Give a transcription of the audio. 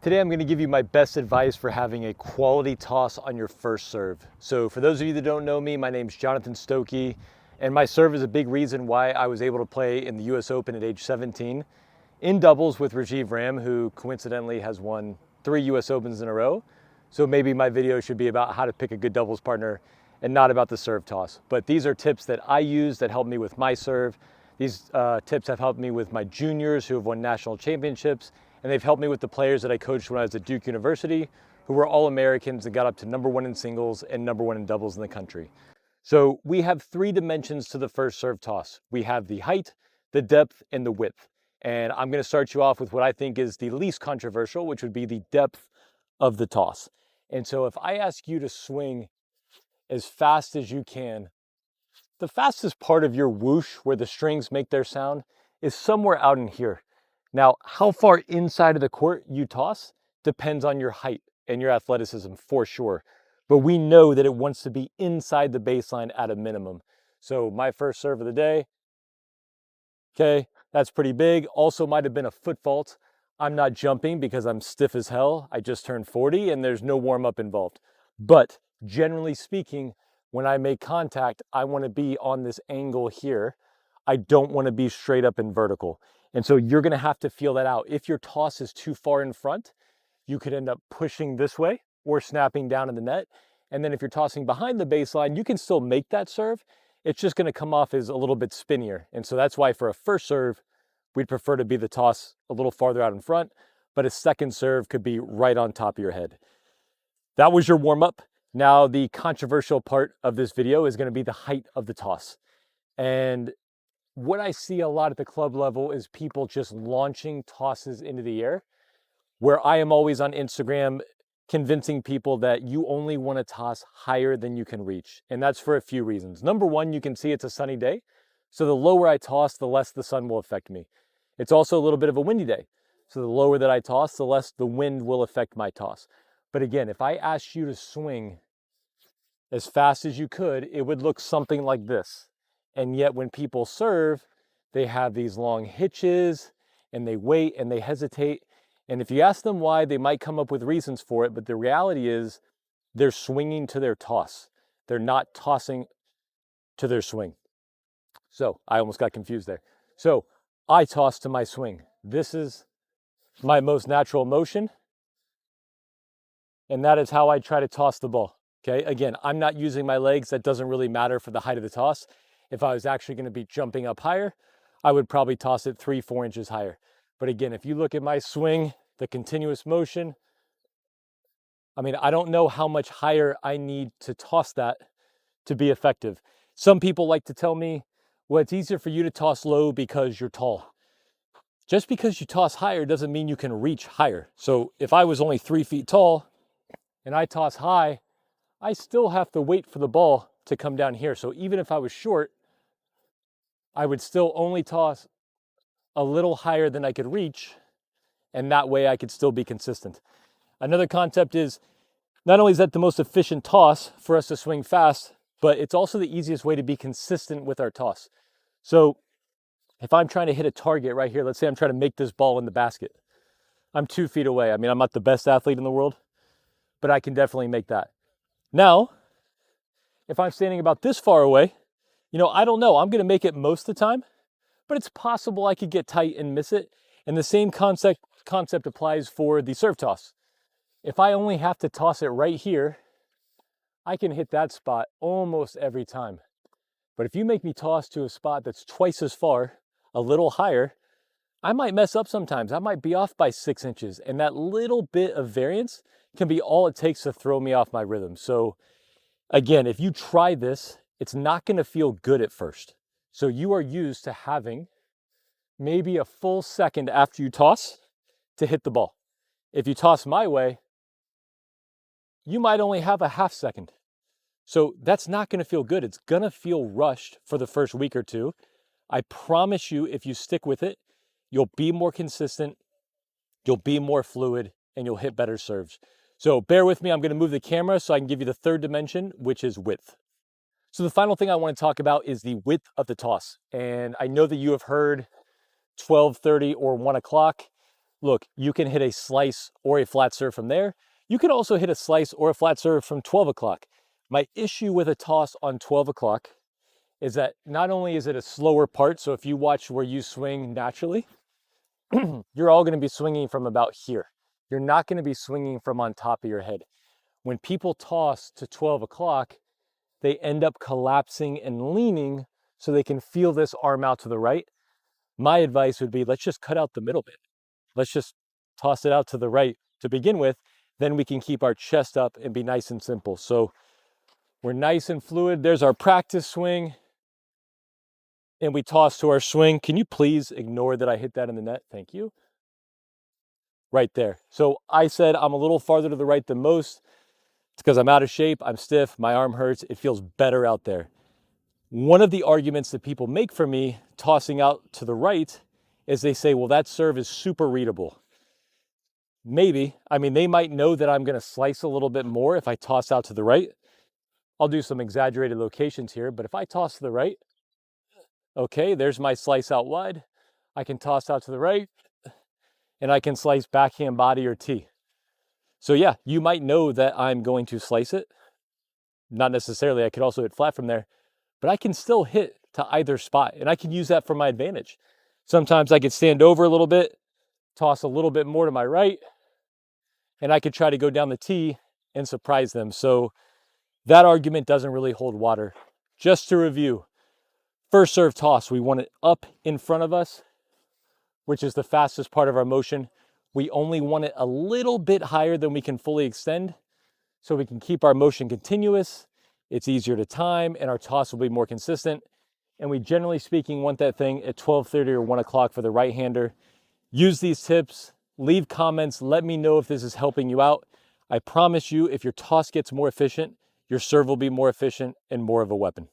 Today I'm going to give you my best advice for having a quality toss on your first serve. So for those of you that don't know me, my name's Jonathan Stokey, and my serve is a big reason why I was able to play in the US Open at age 17 in doubles with Rajiv Ram, who coincidentally has won 3 US Opens in a row. So maybe my video should be about how to pick a good doubles partner and not about the serve toss. But these are tips that I use that help me with my serve. These tips have helped me with my juniors who have won national championships, and they've helped me with the players that I coached when I was at Duke University, who were all Americans and got up to #1 in singles and #1 in doubles in the country. So we have 3 dimensions to the first serve toss. We have the height, the depth, and the width. And I'm gonna start you off with what I think is the least controversial, which would be the depth of the toss. And so if I ask you to swing as fast as you can, the fastest part of your whoosh, where the strings make their sound, is somewhere out in here. Now, how far inside of the court you toss depends on your height and your athleticism for sure. But we know that it wants to be inside the baseline at a minimum. So my first serve of the day, okay, that's pretty big. Also might have been a foot fault. I'm not jumping because I'm stiff as hell. I just turned 40 and there's no warm up involved. But generally speaking, when I make contact, I want to be on this angle here. I don't want to be straight up and vertical. And so you're going to have to feel that out. If your toss is too far in front, you could end up pushing this way or snapping down in the net. And then if you're tossing behind the baseline, you can still make that serve. It's just going to come off as a little bit spinnier. And so that's why for a first serve, we'd prefer to be the toss a little farther out in front, but a second serve could be right on top of your head. That was your warm up. Now the controversial part of this video is going to be the height of the toss. And what I see a lot at the club level is people just launching tosses into the air, where I am always on Instagram convincing people that you only want to toss higher than you can reach. And that's for a few reasons. Number one, you can see it's a sunny day. So the lower I toss, the less the sun will affect me. It's also a little bit of a windy day. So the lower that I toss, the less the wind will affect my toss. But again, if I asked you to swing as fast as you could, it would look something like this. And yet when people serve, they have these long hitches and they wait and they hesitate. And if you ask them why, they might come up with reasons for it. But the reality is they're swinging to their toss. They're not tossing to their swing. So I almost got confused there. So I toss to my swing. This is my most natural motion. And that is how I try to toss the ball. Okay, again, I'm not using my legs. That doesn't really matter for the height of the toss. If I was actually going to be jumping up higher, I would probably toss it 3-4 inches higher. But again, if you look at my swing, the continuous motion, I mean, I don't know how much higher I need to toss that to be effective. Some people like to tell me, well, it's easier for you to toss low because you're tall. Just because you toss higher doesn't mean you can reach higher. So if I was only 3 feet tall and I toss high, I still have to wait for the ball to come down here. So even if I was short, I would still only toss a little higher than I could reach, and that way I could still be consistent. Another concept is, not only is that the most efficient toss for us to swing fast, but it's also the easiest way to be consistent with our toss. So if I'm trying to hit a target right here, let's say I'm trying to make this ball in the basket. I'm 2 feet away. I mean, I'm not the best athlete in the world, but I can definitely make that. Now, if I'm standing about this far away, I don't know. I'm going to make it most of the time, but it's possible I could get tight and miss it. And the same concept applies for the serve toss. If I only have to toss it right here, I can hit that spot almost every time. But if you make me toss to a spot that's twice as far, a little higher, I might mess up sometimes. I might be off by 6 inches. And that little bit of variance can be all it takes to throw me off my rhythm. So again, if you try this, it's not going to feel good at first. So you are used to having maybe a full second after you toss to hit the ball. If you toss my way, you might only have a half second. So that's not going to feel good. It's going to feel rushed for the first week or two. I promise you, if you stick with it, you'll be more consistent, you'll be more fluid, and you'll hit better serves. So bear with me. I'm going to move the camera so I can give you the third dimension, which is width. So the final thing I want to talk about is the width of the toss. And I know that you have heard 12:30 or 1 o'clock. look, you can hit a slice or a flat serve from there. You can also hit a slice or a flat serve from 12 o'clock. My issue with a toss on 12 o'clock is that not only is it a slower part, so if you watch where you swing naturally, you're all going to be swinging from about here. You're not going to be swinging from on top of your head. When people toss to 12 o'clock, they end up collapsing and leaning so they can feel this arm out to the right. My advice would be, let's just cut out the middle bit. Let's just toss it out to the right to begin with. Then we can keep our chest up and be nice and simple. So we're nice and fluid. There's our practice swing. And we toss to our swing. Can you please ignore that I hit that in the net? Thank you. Right there. So I said I'm a little farther to the right than most. It's because I'm out of shape, I'm stiff, my arm hurts, it feels better out there. One of the arguments that people make for me tossing out to the right is they say, well, that serve is super readable. Maybe. I mean, they might know that I'm going to slice a little bit more if I toss out to the right. I'll do some exaggerated locations here, but if I toss to the right, okay, there's my slice out wide. I can toss out to the right, and I can slice backhand, body, or tee. So yeah, you might know that I'm going to slice it. Not necessarily, I could also hit flat from there, but I can still hit to either spot, and I can use that for my advantage. Sometimes I could stand over a little bit, toss a little bit more to my right, and I could try to go down the tee and surprise them. So that argument doesn't really hold water. Just to review, first serve toss, we want it up in front of us, which is the fastest part of our motion. We only want it a little bit higher than we can fully extend so we can keep our motion continuous. It's easier to time and our toss will be more consistent. And we generally speaking want that thing at 12:30 or 1 o'clock for the right-hander. Use these tips, leave comments, let me know if this is helping you out. I promise you, if your toss gets more efficient, your serve will be more efficient and more of a weapon.